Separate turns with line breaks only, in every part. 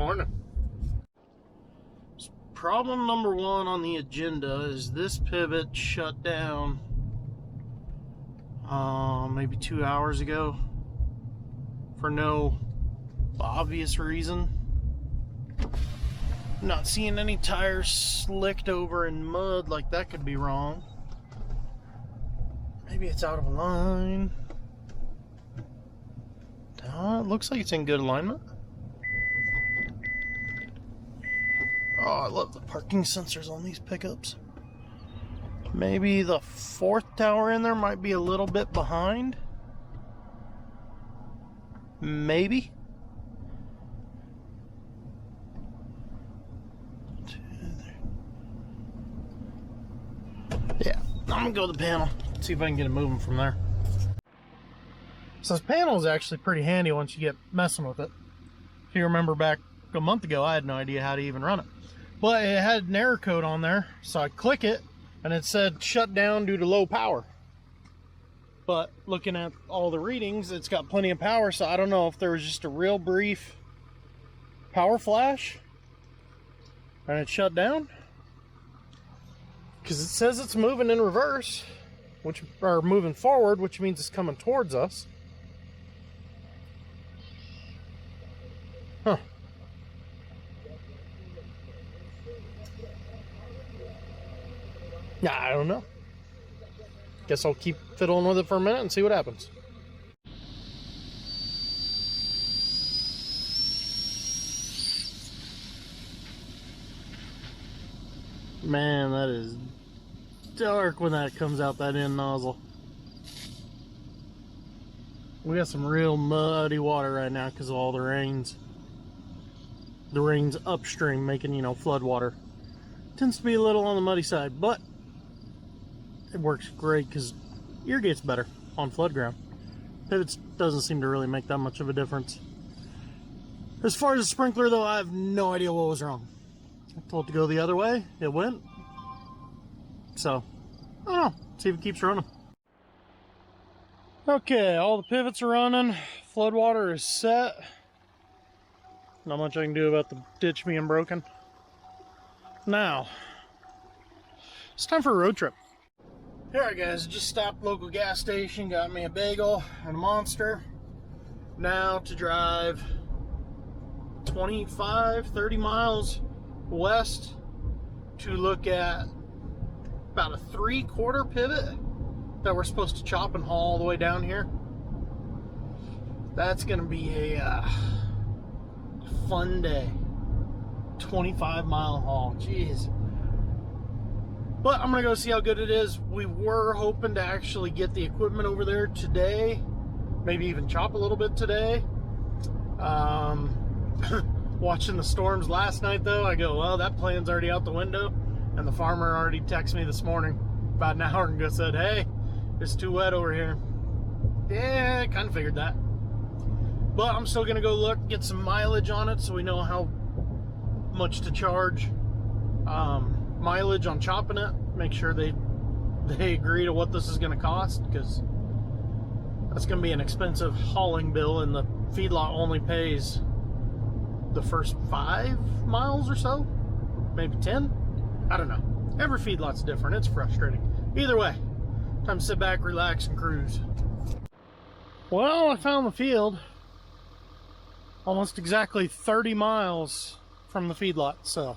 Morning. Problem number one on the agenda is this pivot shut down maybe 2 hours ago for no obvious reason. Not seeing any tires slicked over in mud, like that could be wrong. Maybe it's out of line. It looks like it's in good alignment. Oh, I love the parking sensors on these pickups. Maybe the fourth tower in there might be a little bit behind. Maybe. Yeah, I'm gonna go to the panel, see if I can get it moving from there. So this panel is actually pretty handy once you get messing with it. If you remember back a month ago, I had no idea how to even run it. But it had an error code on there, so I click it, and it said shut down due to low power. But looking at all the readings, it's got plenty of power, so I don't know if there was just a real brief power flash, and it shut down. Because it says it's moving in reverse, or moving forward, which means it's coming towards us. Huh. Yeah, I don't know. Guess I'll keep fiddling with it for a minute and see what happens. Man, that is dark when that comes out that end nozzle. We got some real muddy water right now because of all the rains. The rain's upstream making, you know, flood water. Tends to be a little on the muddy side, but it works great because irrigates better on flood ground. Pivots doesn't seem to really make that much of a difference. As far as the sprinkler though, I have no idea what was wrong. I told it to go the other way, it went. So, I don't know, see if it keeps running. Okay, all the pivots are running, flood water is set. Not much I can do about the ditch being broken. Now, it's time for a road trip. Alright guys, just stopped local gas station, got me a bagel and a Monster. Now to drive 25-30 miles west to look at about a 3/4 pivot that we're supposed to chop and haul all the way down here. That's gonna be a fun day. 25-mile haul, jeez. But I'm gonna go see how good it is. We were hoping to actually get the equipment over there today, maybe even chop a little bit today. Watching the storms last night though, I go, well, that plan's already out the window. And the farmer already texted me this morning about an hour ago, said, hey, it's too wet over here. Yeah, I kind of figured that. But I'm still gonna go look, get some mileage on it so we know how much to charge. Mileage on chopping it, make sure they agree to what this is going to cost, because that's going to be an expensive hauling bill, and the feedlot only pays the first 5 miles or so, maybe 10. I don't know, every feedlot's different. It's frustrating. Either way, time to sit back, relax, and cruise. Well, I found the field almost exactly 30 miles from the feedlot, so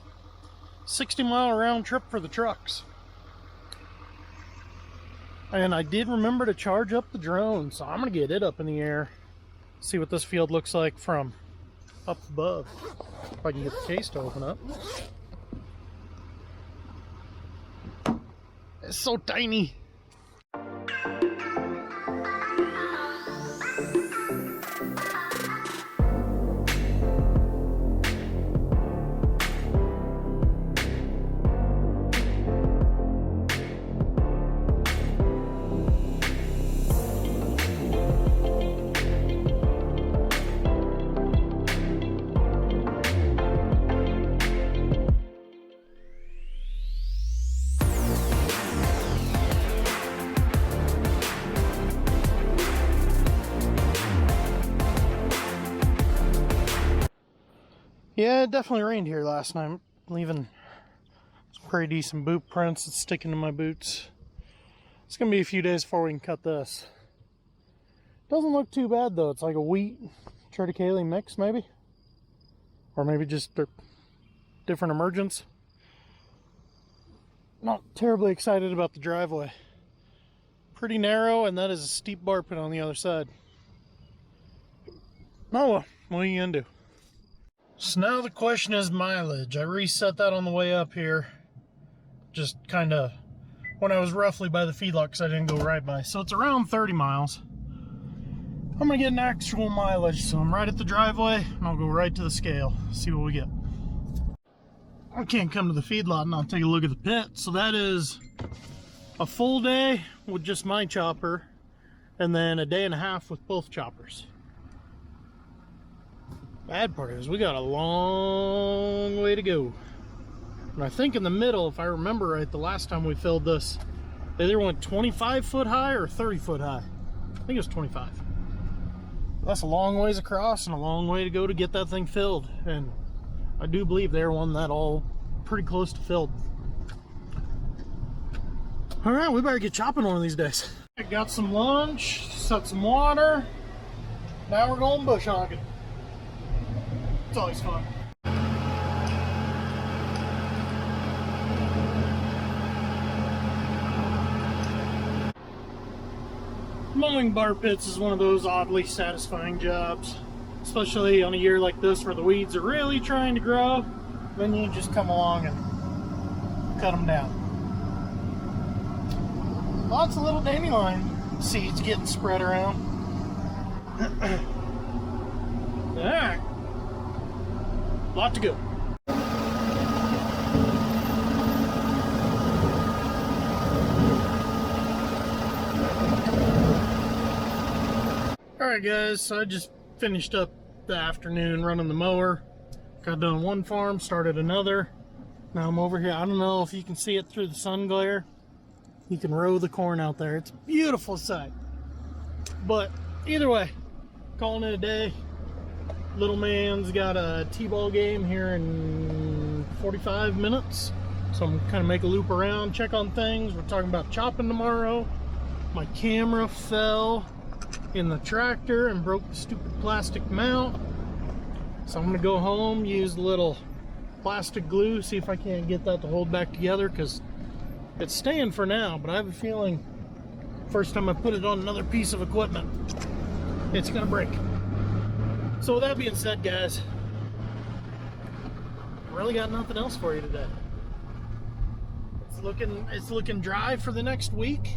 60-mile round trip for the trucks. And I did remember to charge up the drone, so I'm gonna get it up in the air, see what this field looks like from up above. If I can get the case to open up. It's so tiny. Yeah, it definitely rained here last night, leaving some pretty decent boot prints that's sticking to my boots. It's gonna be a few days before we can cut this. Doesn't look too bad though. It's like a wheat triticale mix maybe, or maybe just different emergence. Not terribly excited about the driveway. Pretty narrow, and that is a steep bar pit on the other side. Oh well, what are you gonna do? So now the question is mileage. I reset that on the way up here, just kind of when I was roughly by the feedlot because I didn't go right by. So it's around 30 miles. I'm gonna get an actual mileage, so I'm right at the driveway and I'll go right to the scale, see what we get. I can't come to the feedlot and not take a look at the pit. So that is a full day with just my chopper, and then a day and a half with both choppers. Bad part is we got a long way to go. And I think in the middle, if I remember right, the last time we filled this, they either went 25 foot high or 30 foot high. I think it was 25. That's a long ways across and a long way to go to get that thing filled. And I do believe they're one that all pretty close to filled. All right, we better get chopping one of these days. I got some lunch, set some water. Now we're going bush hogging. It's always fun. Mowing bar pits is one of those oddly satisfying jobs, especially on a year like this where the weeds are really trying to grow. Then you just come along and cut them down. Lots of little dandelion seeds getting spread around. Alright. Lot to go. Alright guys, so I just finished up the afternoon running the mower. Got done one farm, started another. Now I'm over here. I don't know if you can see it through the sun glare. You can row the corn out there. It's a beautiful sight. But either way, calling it a day. Little man's got a t-ball game here in 45 minutes. So I'm kind of make a loop around, check on things. We're talking about chopping tomorrow. My camera fell in the tractor and broke the stupid plastic mount. So I'm gonna go home, use a little plastic glue, see if I can't get that to hold back together, because it's staying for now, but I have a feeling first time I put it on another piece of equipment, it's gonna break. So with that being said, guys, really got nothing else for you today. It's looking dry for the next week.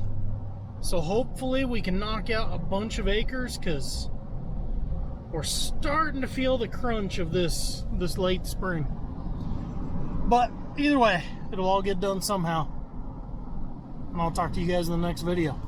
So hopefully we can knock out a bunch of acres, because we're starting to feel the crunch of this late spring. But either way, it'll all get done somehow. And I'll talk to you guys in the next video.